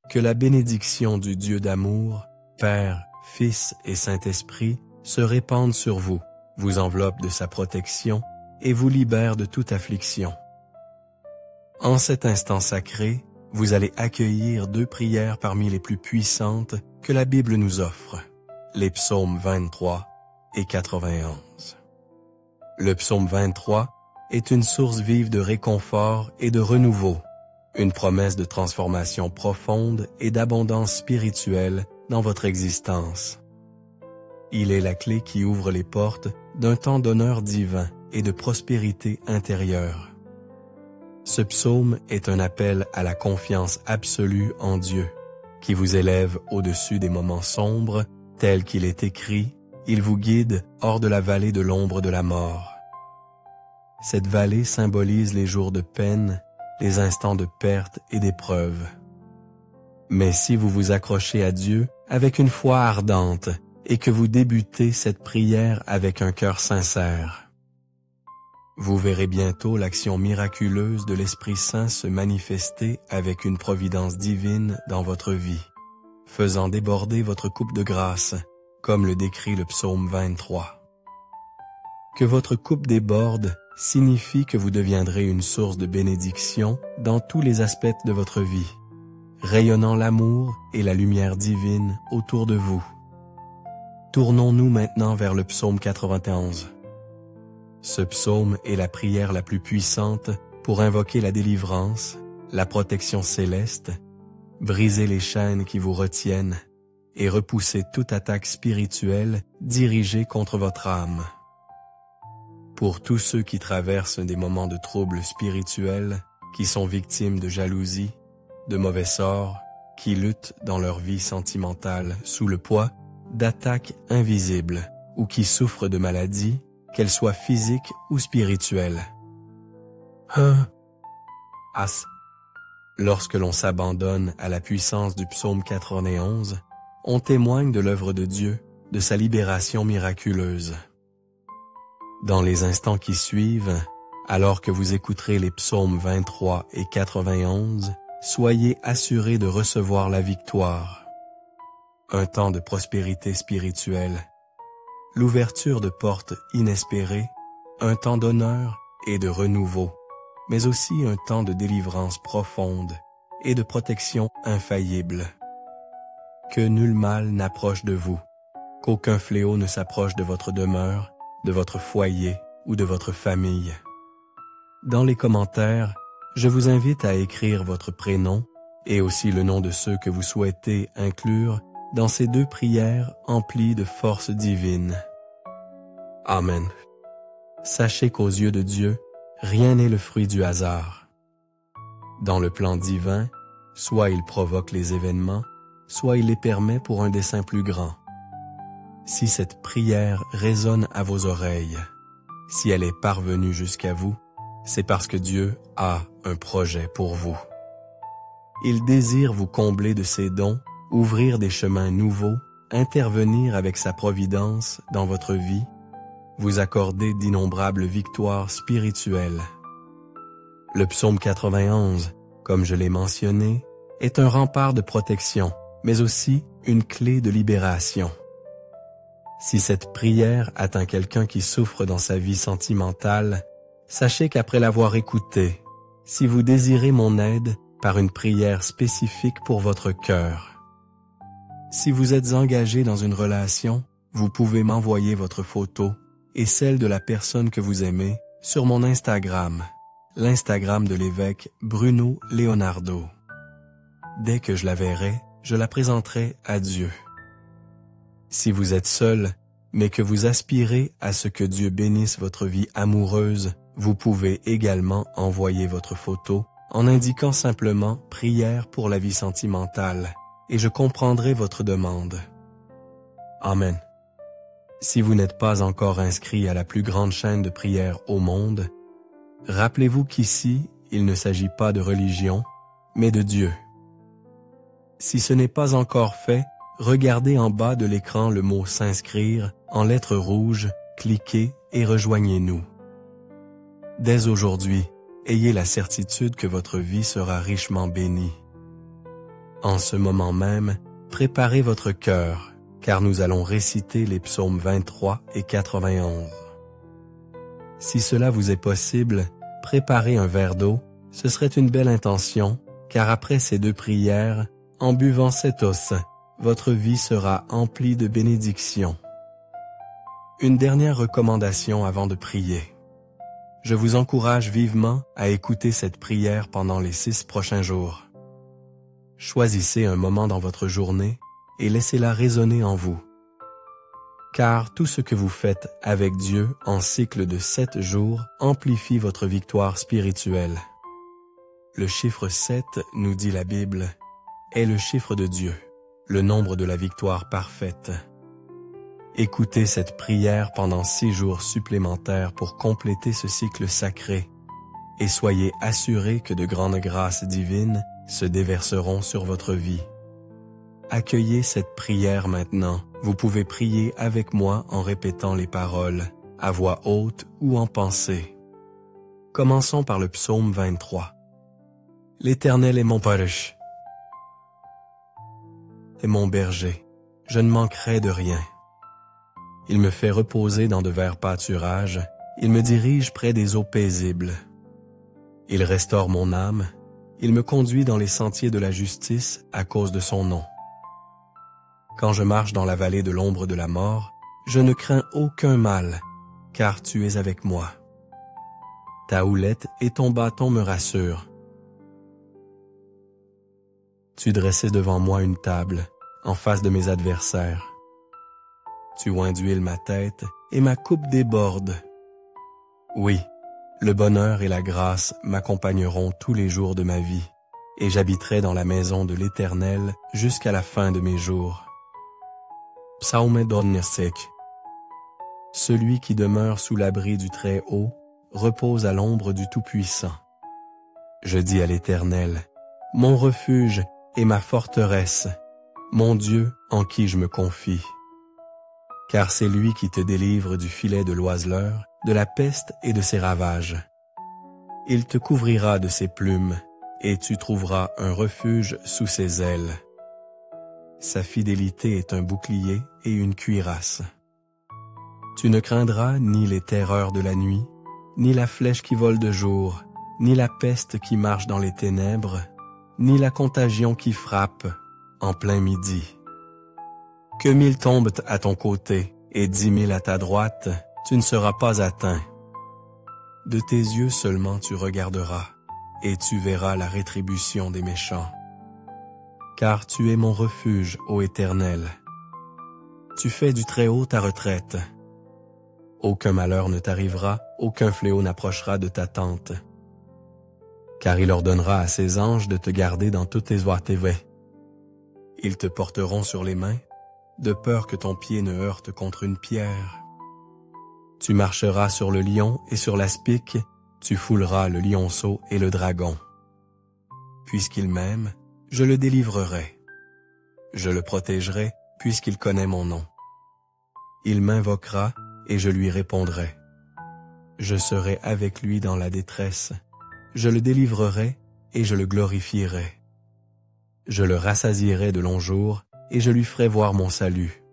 Que la bénédiction du Dieu d'amour, Père, Fils et Saint-Esprit se répande sur vous, vous enveloppe de sa protection et vous libère de toute affliction. En cet instant sacré, vous allez accueillir 2 prières parmi les plus puissantes que la Bible nous offre, les psaumes 23 et 91. Le psaume 23 est une source vive de réconfort et de renouveau, une promesse de transformation profonde et d'abondance spirituelle dans votre existence. Il est la clé qui ouvre les portes d'un temps d'honneur divin et de prospérité intérieure. Ce psaume est un appel à la confiance absolue en Dieu, qui vous élève au-dessus des moments sombres, tel qu'il est écrit, « Il vous guide hors de la vallée de l'ombre de la mort ». Cette vallée symbolise les jours de peine, les instants de perte et d'épreuve. Mais si vous vous accrochez à Dieu avec une foi ardente et que vous débutez cette prière avec un cœur sincère, vous verrez bientôt l'action miraculeuse de l'Esprit Saint se manifester avec une providence divine dans votre vie, faisant déborder votre coupe de grâce, comme le décrit le psaume 23. Que votre coupe déborde signifie que vous deviendrez une source de bénédiction dans tous les aspects de votre vie, rayonnant l'amour et la lumière divine autour de vous. Tournons-nous maintenant vers le psaume 91. Ce psaume est la prière la plus puissante pour invoquer la délivrance, la protection céleste, briser les chaînes qui vous retiennent et repousser toute attaque spirituelle dirigée contre votre âme. Pour tous ceux qui traversent des moments de troubles spirituels, qui sont victimes de jalousie, de mauvais sorts, qui luttent dans leur vie sentimentale sous le poids d'attaques invisibles ou qui souffrent de maladies, qu'elles soient physiques ou spirituelles. Lorsque l'on s'abandonne à la puissance du psaume 91, on témoigne de l'œuvre de Dieu, de sa libération miraculeuse. Dans les instants qui suivent, alors que vous écouterez les psaumes 23 et 91, soyez assurés de recevoir la victoire. Un temps de prospérité spirituelle, l'ouverture de portes inespérées, un temps d'honneur et de renouveau, mais aussi un temps de délivrance profonde et de protection infaillible. Que nul mal n'approche de vous, qu'aucun fléau ne s'approche de votre demeure, de votre foyer ou de votre famille. Dans les commentaires, je vous invite à écrire votre prénom et aussi le nom de ceux que vous souhaitez inclure dans ces 2 prières emplies de force divine. Amen. Sachez qu'aux yeux de Dieu, rien n'est le fruit du hasard. Dans le plan divin, soit il provoque les événements, soit il les permet pour un dessein plus grand. Si cette prière résonne à vos oreilles, si elle est parvenue jusqu'à vous, c'est parce que Dieu a un projet pour vous. Il désire vous combler de ses dons, ouvrir des chemins nouveaux, intervenir avec sa providence dans votre vie, vous accorder d'innombrables victoires spirituelles. Le psaume 91, comme je l'ai mentionné, est un rempart de protection, mais aussi une clé de libération. Si cette prière atteint quelqu'un qui souffre dans sa vie sentimentale, sachez qu'après l'avoir écoutée, si vous désirez mon aide par une prière spécifique pour votre cœur, si vous êtes engagé dans une relation, vous pouvez m'envoyer votre photo et celle de la personne que vous aimez sur mon Instagram, l'Instagram de l'évêque Bruno Leonardo. Dès que je la verrai, je la présenterai à Dieu. Si vous êtes seul, mais que vous aspirez à ce que Dieu bénisse votre vie amoureuse, vous pouvez également envoyer votre photo en indiquant simplement « Prière pour la vie sentimentale » et je comprendrai votre demande. Amen. Si vous n'êtes pas encore inscrit à la plus grande chaîne de prière au monde, rappelez-vous qu'ici, il ne s'agit pas de religion, mais de Dieu. Si ce n'est pas encore fait, regardez en bas de l'écran le mot « S'inscrire » en lettres rouges, cliquez et rejoignez-nous. Dès aujourd'hui, ayez la certitude que votre vie sera richement bénie. En ce moment même, préparez votre cœur, car nous allons réciter les psaumes 23 et 91. Si cela vous est possible, préparez un verre d'eau, ce serait une belle intention, car après ces 2 prières, en buvant cette eau, votre vie sera emplie de bénédictions. Une dernière recommandation avant de prier. Je vous encourage vivement à écouter cette prière pendant les 6 prochains jours. Choisissez un moment dans votre journée et laissez-la résonner en vous. Car tout ce que vous faites avec Dieu en cycle de 7 jours amplifie votre victoire spirituelle. Le chiffre 7, nous dit la Bible, est le chiffre de Dieu, le nombre de la victoire parfaite. Écoutez cette prière pendant 6 jours supplémentaires pour compléter ce cycle sacré et soyez assurés que de grandes grâces divines se déverseront sur votre vie. Accueillez cette prière maintenant. Vous pouvez prier avec moi en répétant les paroles, à voix haute ou en pensée. Commençons par le psaume 23. L'Éternel est mon parach, est mon berger, je ne manquerai de rien. Il me fait reposer dans de verts pâturages, il me dirige près des eaux paisibles. Il restaure mon âme, il me conduit dans les sentiers de la justice à cause de son nom. Quand je marche dans la vallée de l'ombre de la mort, je ne crains aucun mal, car tu es avec moi. Ta houlette et ton bâton me rassurent. Tu dressais devant moi une table, en face de mes adversaires. Tu oins d'huile ma tête, et ma coupe déborde. Oui, le bonheur et la grâce m'accompagneront tous les jours de ma vie, et j'habiterai dans la maison de l'Éternel jusqu'à la fin de mes jours. Psaume d'Onnesek. Celui qui demeure sous l'abri du Très-Haut repose à l'ombre du Tout-Puissant. Je dis à l'Éternel, mon refuge et ma forteresse, mon Dieu en qui je me confie. Car c'est lui qui te délivre du filet de l'oiseleur, de la peste et de ses ravages. Il te couvrira de ses plumes, et tu trouveras un refuge sous ses ailes. Sa fidélité est un bouclier et une cuirasse. Tu ne craindras ni les terreurs de la nuit, ni la flèche qui vole de jour, ni la peste qui marche dans les ténèbres, ni la contagion qui frappe en plein midi. Que 1000 tombent à ton côté et 10 000 à ta droite, tu ne seras pas atteint. De tes yeux seulement tu regarderas, et tu verras la rétribution des méchants. Car tu es mon refuge, ô Éternel. Tu fais du Très-Haut ta retraite. Aucun malheur ne t'arrivera, aucun fléau n'approchera de ta tente. Car il ordonnera à ses anges de te garder dans toutes tes voies. Ils te porteront sur les mains, de peur que ton pied ne heurte contre une pierre. Tu marcheras sur le lion et sur l'aspic, tu fouleras le lionceau et le dragon. Puisqu'il m'aime, je le délivrerai. Je le protégerai, puisqu'il connaît mon nom. Il m'invoquera, et je lui répondrai. Je serai avec lui dans la détresse. Je le délivrerai, et je le glorifierai. Je le rassasierai de longs jours, et je lui ferai voir mon salut.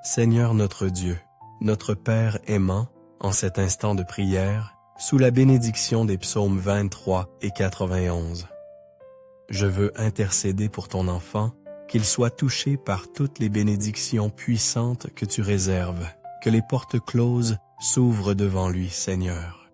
Seigneur notre Dieu, notre Père aimant, en cet instant de prière, sous la bénédiction des psaumes 23 et 91. Je veux intercéder pour ton enfant, qu'il soit touché par toutes les bénédictions puissantes que tu réserves, que les portes closes s'ouvrent devant lui, Seigneur.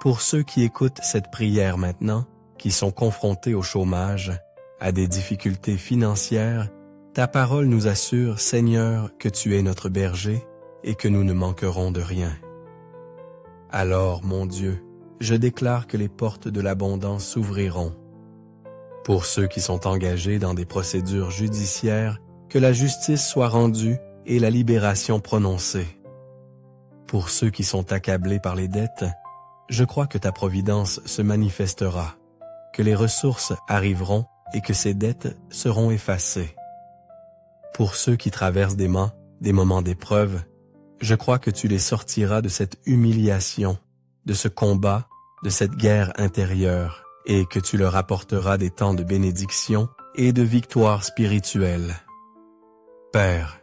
Pour ceux qui écoutent cette prière maintenant, qui sont confrontés au chômage, à des difficultés financières, ta parole nous assure, Seigneur, que tu es notre berger et que nous ne manquerons de rien. Alors, mon Dieu, je déclare que les portes de l'abondance s'ouvriront. Pour ceux qui sont engagés dans des procédures judiciaires, que la justice soit rendue et la libération prononcée. Pour ceux qui sont accablés par les dettes, je crois que ta providence se manifestera, que les ressources arriveront et que ces dettes seront effacées. Pour ceux qui traversent des moments d'épreuve, je crois que tu les sortiras de cette humiliation, de ce combat, de cette guerre intérieure, et que tu leur apporteras des temps de bénédiction et de victoire spirituelle. Père,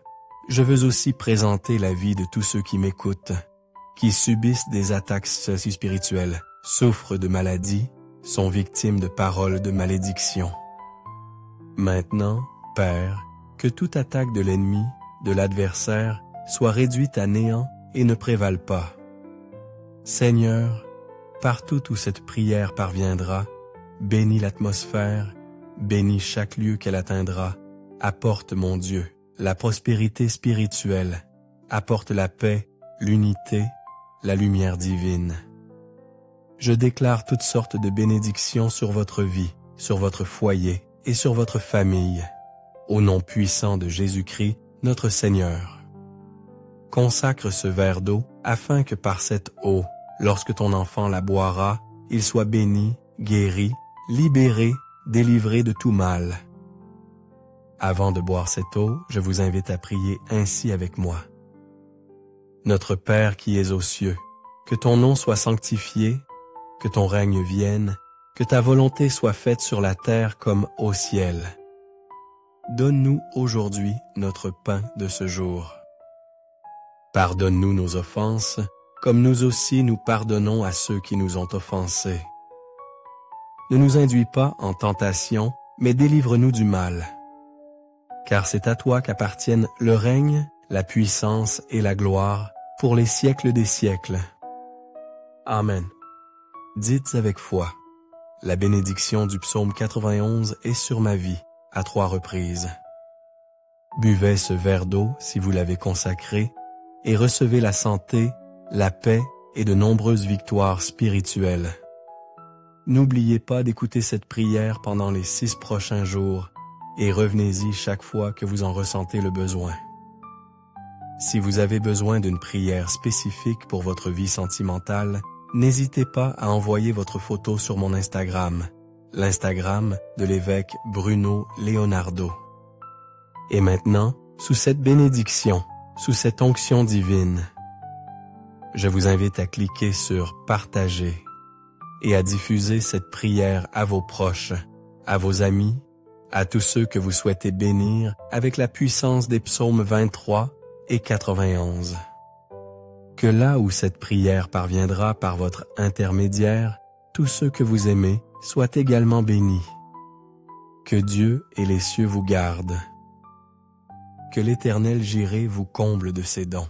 je veux aussi présenter la vie de tous ceux qui m'écoutent, qui subissent des attaques socio-spirituelles, souffrent de maladies, sont victimes de paroles de malédiction. Maintenant, Père, que toute attaque de l'ennemi, de l'adversaire, soit réduite à néant et ne prévale pas. Seigneur, partout où cette prière parviendra, bénis l'atmosphère, bénis chaque lieu qu'elle atteindra, apporte, mon Dieu, la prospérité spirituelle, apporte la paix, l'unité, la lumière divine. Je déclare toutes sortes de bénédictions sur votre vie, sur votre foyer et sur votre famille, au nom puissant de Jésus-Christ, notre Seigneur. Consacre ce verre d'eau afin que par cette eau, lorsque ton enfant la boira, il soit béni, guéri, libéré, délivré de tout mal. Avant de boire cette eau, je vous invite à prier ainsi avec moi. Notre Père qui es aux cieux, que ton nom soit sanctifié, que ton règne vienne, que ta volonté soit faite sur la terre comme au ciel. Donne-nous aujourd'hui notre pain de ce jour. Pardonne-nous nos offenses, comme nous aussi nous pardonnons à ceux qui nous ont offensés. Ne nous induis pas en tentation, mais délivre-nous du mal. Car c'est à toi qu'appartiennent le règne, la puissance et la gloire, pour les siècles des siècles. Amen. Dites avec foi, la bénédiction du psaume 91 est sur ma vie, à 3 reprises. Buvez ce verre d'eau si vous l'avez consacré, et recevez la santé, la paix et de nombreuses victoires spirituelles. N'oubliez pas d'écouter cette prière pendant les 6 prochains jours, et revenez-y chaque fois que vous en ressentez le besoin. Si vous avez besoin d'une prière spécifique pour votre vie sentimentale, n'hésitez pas à envoyer votre photo sur mon Instagram, l'Instagram de l'évêque Bruno Leonardo. Et maintenant, sous cette bénédiction, sous cette onction divine, je vous invite à cliquer sur « Partager » et à diffuser cette prière à vos proches, à vos amis, à tous ceux que vous souhaitez bénir avec la puissance des psaumes 23 et 91. Que là où cette prière parviendra par votre intermédiaire, tous ceux que vous aimez soient également bénis. Que Dieu et les cieux vous gardent. Que l'Éternel Jireh vous comble de ses dons.